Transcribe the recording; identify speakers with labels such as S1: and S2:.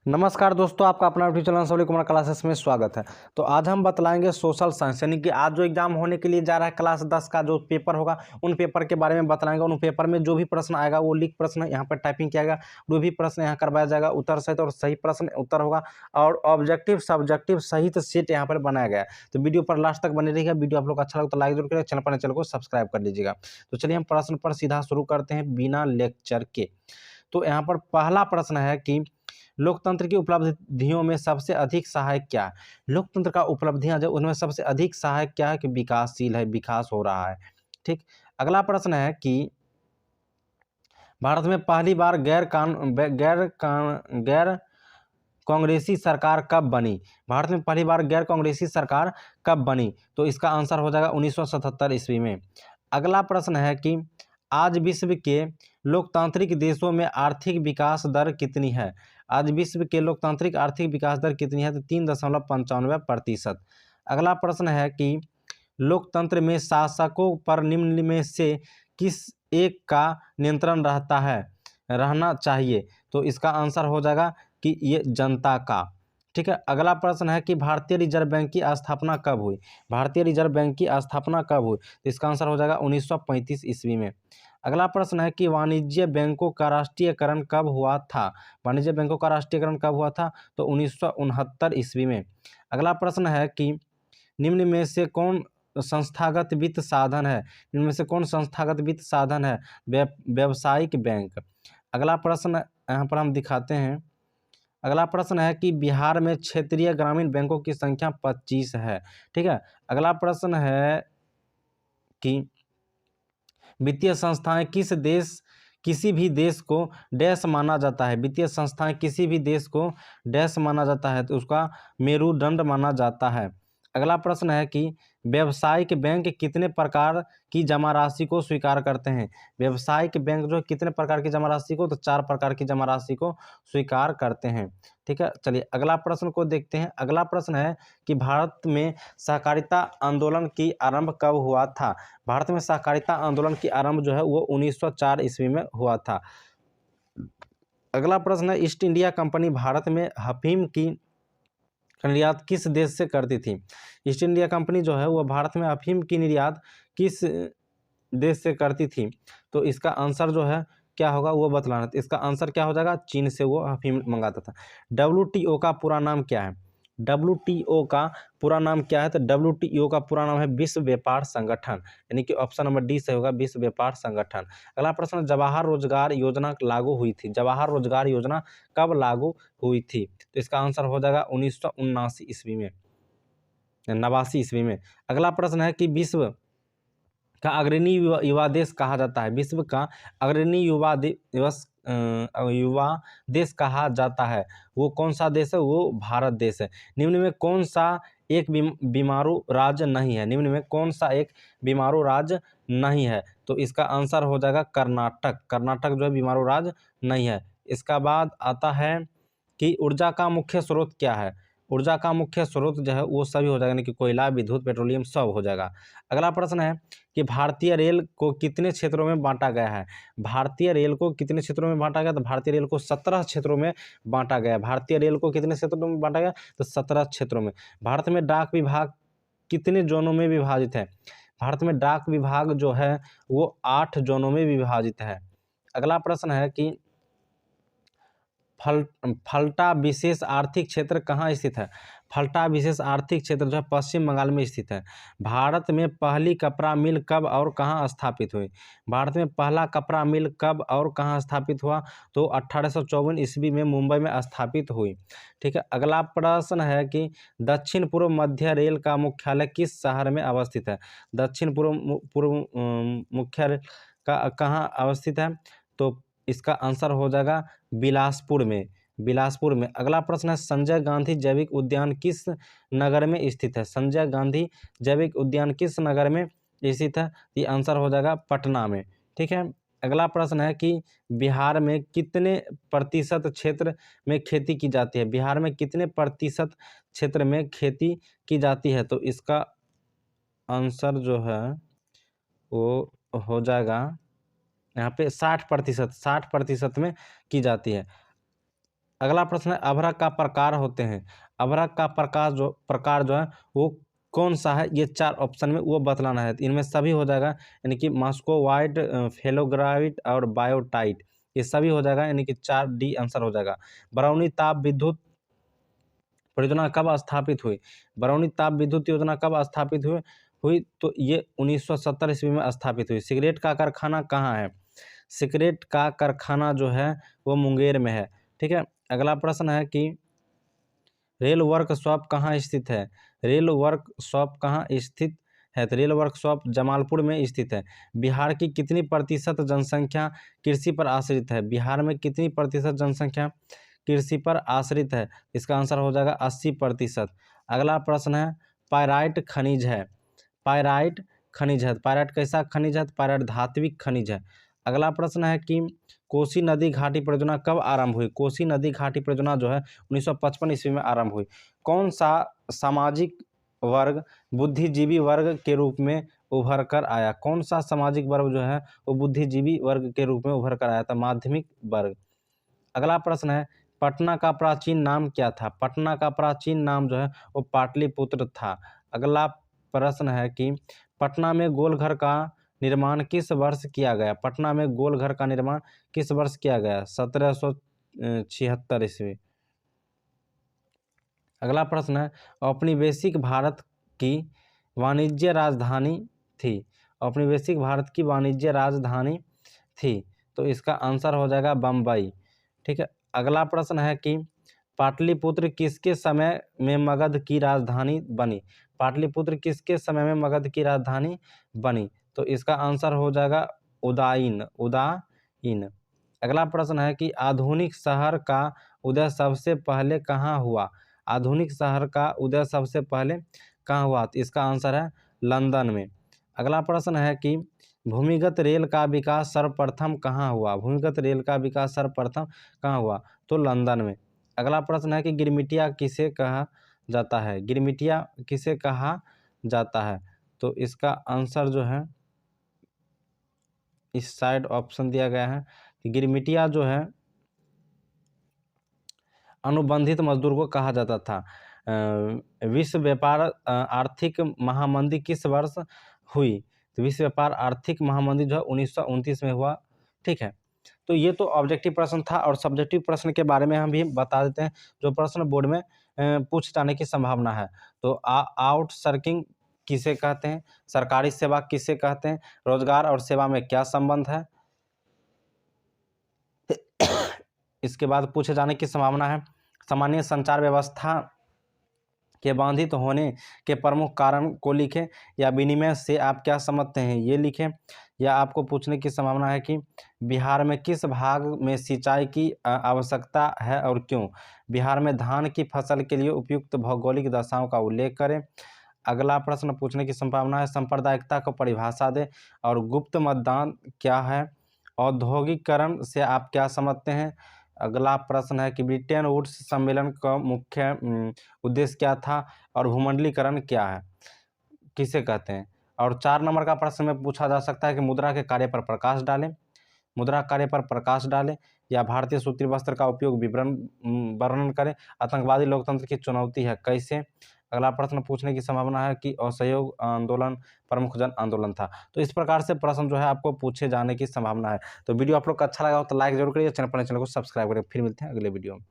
S1: नमस्कार दोस्तों, आपका अपना यूट्यूब चैनल सवली कुमार क्लासेस में स्वागत है। तो आज हम बतलाएंगे सोशल साइंस, यानी कि आज जो एग्जाम होने के लिए जा रहा है क्लास 10 का जो पेपर होगा, उन पेपर के बारे में बतलाएंगे। उन पेपर में जो भी प्रश्न आएगा वो लीक प्रश्न यहाँ पर टाइपिंग किया गया, जो भी प्रश्न यहाँ करवाया जाएगा उत्तर सहित और सही प्रश्न उत्तर होगा और ऑब्जेक्टिव सब्जेक्टिव सहित सेट यहाँ पर बनाया गया है। तो वीडियो पर लास्ट तक बने रहिएगा। वीडियो आप लोग अच्छा लगे तो लाइक जरूर करें, चैनल को सब्सक्राइब कर लीजिएगा। तो चलिए हम प्रश्न पर सीधा शुरू करते हैं बिना लेक्चर के। तो यहाँ पर पहला प्रश्न है कि लोकतंत्र की उपलब्धियों में सबसे अधिक सहायक क्या है। लोकतंत्र का उपलब्धियां जो उनमें सबसे अधिक सहायक क्या है कि विकासशील है, विकास हो रहा है। ठीक। अगला प्रश्न है कि भारत में पहली बार गैर कांग्रेसी सरकार कब बनी। भारत में पहली बार गैर कांग्रेसी सरकार कब बनी, तो इसका आंसर हो जाएगा 1977 ईस्वी में। अगला प्रश्न है कि आज विश्व के लोकतांत्रिक देशों में आर्थिक विकास दर कितनी है। आज विश्व के लोकतांत्रिक आर्थिक विकास दर कितनी है, तो 3.95%। अगला प्रश्न है कि लोकतंत्र में शासकों पर निम्न में से किस एक का नियंत्रण रहना चाहिए, तो इसका आंसर हो जाएगा कि ये जनता का। ठीक है। अगला प्रश्न है कि भारतीय रिजर्व बैंक की स्थापना कब हुई। भारतीय रिजर्व बैंक की स्थापना कब हुई, तो इसका आंसर हो जाएगा 1935 ईस्वी में। अगला प्रश्न है कि वाणिज्य बैंकों का राष्ट्रीयकरण कब हुआ था। वाणिज्य बैंकों का राष्ट्रीयकरण कब हुआ था, तो 1969 ईस्वी में। अगला प्रश्न है कि निम्न में से कौन संस्थागत वित्त साधन है। निम्न में से कौन संस्थागत वित्त साधन है, व्यावसायिक बैंक। अगला प्रश्न यहाँ पर हम दिखाते हैं। अगला प्रश्न है कि बिहार में क्षेत्रीय ग्रामीण बैंकों की संख्या 25 है। ठीक है। अगला प्रश्न है कि वित्तीय संस्थाएं किसी भी देश को डैश माना जाता है। वित्तीय संस्थाएं किसी भी देश को डैश माना जाता है, तो उसका मेरुदंड माना जाता है। अगला प्रश्न है कि व्यावसायिक बैंक कितने प्रकार की जमा राशि को स्वीकार करते हैं। व्यावसायिक बैंक जो कितने प्रकार की जमा राशि को, तो 4 प्रकार की जमा राशि को स्वीकार करते हैं। ठीक है। चलिए अगला प्रश्न को देखते हैं। अगला प्रश्न है कि भारत में सहकारिता आंदोलन की आरंभ कब हुआ था। भारत में सहकारिता आंदोलन की आरंभ जो है वो 1904 ईस्वी में हुआ था। अगला प्रश्न है ईस्ट इंडिया कंपनी भारत में अफीम की निर्यात किस देश से करती थी। ईस्ट इंडिया कंपनी जो है वो भारत में अफीम की निर्यात किस देश से करती थी, तो इसका आंसर जो है क्या होगा वो बतलाना। तो इसका आंसर क्या हो जाएगा, चीन से वो अफीम मंगाता था। WTO का पूरा नाम क्या है। WTO का पूरा नाम क्या है, तो WTO का पूरा नाम है विश्व व्यापार संगठन, यानी कि ऑप्शन नंबर डी से होगा विश्व व्यापार संगठन। अगला प्रश्न, जवाहर रोजगार योजना लागू हुई थी। जवाहर रोजगार योजना कब लागू हुई थी, तो इसका आंसर हो जाएगा 1979 ईस्वी में, 89 ईस्वी में। अगला प्रश्न है कि विश्व का अग्रणी युवा देश कहा जाता है। विश्व का अग्रणी युवा देश कहा जाता है, वो कौन सा देश है, वो भारत देश है। निम्न में कौन सा एक बीमारू राज्य नहीं है। निम्न में कौन सा एक बीमारू राज्य नहीं है, तो इसका आंसर हो जाएगा कर्नाटक। कर्नाटक जो है बीमारू राज्य नहीं है। इसका बाद आता है कि ऊर्जा का मुख्य स्रोत क्या है। ऊर्जा का मुख्य स्रोत जो है वो सभी हो जाएगा, यानी कि कोयला, विद्युत, पेट्रोलियम सब हो जाएगा। अगला प्रश्न है कि भारतीय रेल को कितने क्षेत्रों में बांटा गया है। भारतीय रेल को कितने क्षेत्रों में बांटा गया, तो भारतीय रेल को 17 क्षेत्रों में बांटा गया। भारतीय रेल को कितने क्षेत्रों में बांटा गया, तो 17 क्षेत्रों में। भारत में डाक विभाग कितने जोनों में विभाजित है। भारत में डाक विभाग जो है वो 8 जोनों में विभाजित है। अगला प्रश्न है कि फल्टा विशेष आर्थिक क्षेत्र कहाँ स्थित है। फल्टा विशेष आर्थिक क्षेत्र जो है पश्चिम बंगाल में स्थित है। भारत में पहली कपड़ा मिल कब और कहाँ स्थापित हुई। भारत में पहला कपड़ा मिल कब और कहाँ स्थापित हुआ, तो 1854 ईस्वी में मुंबई में स्थापित हुई। ठीक है। अगला प्रश्न है कि दक्षिण पूर्व मध्य रेल का मुख्यालय किस शहर में अवस्थित है। दक्षिण पूर्व मुख्यालय का कहाँ अवस्थित है, तो इसका आंसर हो जाएगा बिलासपुर में। बिलासपुर में। अगला प्रश्न है संजय गांधी जैविक उद्यान किस नगर में स्थित है। संजय गांधी जैविक उद्यान किस नगर में स्थित है, ये आंसर हो जाएगा पटना में। ठीक है। अगला प्रश्न है कि बिहार में कितने प्रतिशत क्षेत्र में खेती की जाती है। बिहार में कितने प्रतिशत क्षेत्र में खेती की जाती है, तो इसका आंसर जो है वो हो जाएगा यहाँ पे 60% में की जाती है। अगला प्रश्न है अभ्रक का प्रकार होते हैं, अभ्रक का प्रकार जो है वो कौन सा है, ये 4 ऑप्शन में वो बतलाना है। इनमें सभी हो जाएगा, यानी कि मॉस्कोवाइट, फेलोग्राइट और बायोटाइट, ये सभी हो जाएगा, यानी कि 4D आंसर हो जाएगा। बरौनी ताप विद्युत परियोजना कब स्थापित हुई, बरौनी ताप विद्युत योजना कब स्थापित हुई तो ये 1970 ईस्वी में स्थापित हुई। सिगरेट का कारखाना कहाँ है, सिगरेट का कारखाना जो है वो मुंगेर में है। ठीक है, अगला प्रश्न है कि रेल वर्कशॉप कहाँ स्थित है, रेल वर्कशॉप कहाँ स्थित है, तो रेल वर्कशॉप जमालपुर में स्थित है। बिहार की कितनी प्रतिशत जनसंख्या कृषि पर आश्रित है, बिहार में कितनी प्रतिशत जनसंख्या कृषि पर आश्रित है, इसका आंसर हो जाएगा 80%। अगला प्रश्न है पायराइट खनिज है, पायराइट खनिज है, पायराइट कैसा खनिज है, पायराइट धात्विक खनिज है। अगला प्रश्न है कि कोसी नदी घाटी परियोजना कब आरंभ हुई, कोसी नदी घाटी परियोजना जो है 1955 ईस्वी में आरंभ हुई। कौन सा सामाजिक वर्ग बुद्धिजीवी वर्ग के रूप में उभर कर आया, कौन सा सामाजिक वर्ग जो है वो बुद्धिजीवी वर्ग के रूप में उभर कर आया था, माध्यमिक वर्ग। अगला प्रश्न है पटना का प्राचीन नाम क्या था, पटना का प्राचीन नाम जो है वो पाटलिपुत्र था। अगला प्रश्न है कि पटना में गोलघर का निर्माण किस वर्ष किया गया, पटना में गोलघर का निर्माण किस वर्ष किया गया, 1776 ईस्वी। अगला प्रश्न है औपनिवेशिक भारत की वाणिज्य राजधानी थी, औपनिवेशिक भारत की वाणिज्य राजधानी थी, तो इसका आंसर हो जाएगा बम्बई। ठीक है, अगला प्रश्न है कि पाटलिपुत्र किसके समय में मगध की राजधानी बनी, पाटलिपुत्र किसके समय में मगध की राजधानी बनी, तो इसका आंसर हो जाएगा उदाइन, उदाइन। अगला प्रश्न है कि आधुनिक शहर का उदय सबसे पहले कहाँ हुआ, आधुनिक शहर का उदय सबसे पहले कहाँ हुआ, तो इसका आंसर है लंदन में। अगला प्रश्न है कि भूमिगत रेल का विकास सर्वप्रथम कहाँ हुआ, भूमिगत रेल का विकास सर्वप्रथम कहाँ हुआ, तो लंदन में। अगला प्रश्न है कि गिरमिटिया किसे कहा जाता है, गिरमिटिया किसे कहा जाता है, तो इसका आंसर जो है इस साइड ऑप्शन दिया गया है। गिरमिटिया जो है अनुबंधित मजदूर को कहा जाता था। विश्व व्यापार आर्थिक महामंदी किस वर्ष हुई, तो विश्व व्यापार आर्थिक महामंदी जो है 1929 में हुआ। ठीक है, तो ये तो ऑब्जेक्टिव प्रश्न था, और सब्जेक्टिव प्रश्न के बारे में हम भी बता देते हैं जो प्रश्न बोर्ड में पूछ जाने की संभावना है। तो आउटसोर्सिंग किसे कहते हैं, सरकारी सेवा किसे कहते हैं, रोजगार और सेवा में क्या संबंध है, इसके बाद पूछे जाने की संभावना है सामान्य संचार व्यवस्था के बाधित होने के प्रमुख कारण को लिखें, या विनिमय से आप क्या समझते हैं ये लिखें, या आपको पूछने की संभावना है कि बिहार में किस भाग में सिंचाई की आवश्यकता है और क्यों, बिहार में धान की फसल के लिए उपयुक्त भौगोलिक दशाओं का उल्लेख करें। अगला प्रश्न पूछने की संभावना है सांप्रदायिकता को परिभाषा दें, और गुप्त मतदान क्या है, औद्योगिकरण से आप क्या समझते हैं। अगला प्रश्न है कि ब्रिटेन वुड्स सम्मेलन का मुख्य उद्देश्य क्या था, और भूमंडलीकरण क्या है, किसे कहते हैं। और 4 नंबर का प्रश्न में पूछा जा सकता है कि मुद्रा के कार्य पर प्रकाश डालें, मुद्रा कार्य पर प्रकाश डालें, या भारतीय सूती वस्त्र का उपयोग विवरण वर्णन करें, आतंकवादी लोकतंत्र की चुनौती है कैसे। अगला प्रश्न पूछने की संभावना है कि असहयोग आंदोलन प्रमुख जन आंदोलन था। तो इस प्रकार से प्रश्न जो है आपको पूछे जाने की संभावना है। तो वीडियो आप लोग को अच्छा लगा हो तो लाइक जरूर करिए, चैनल को सब्सक्राइब करिए। फिर मिलते हैं अगले वीडियो में।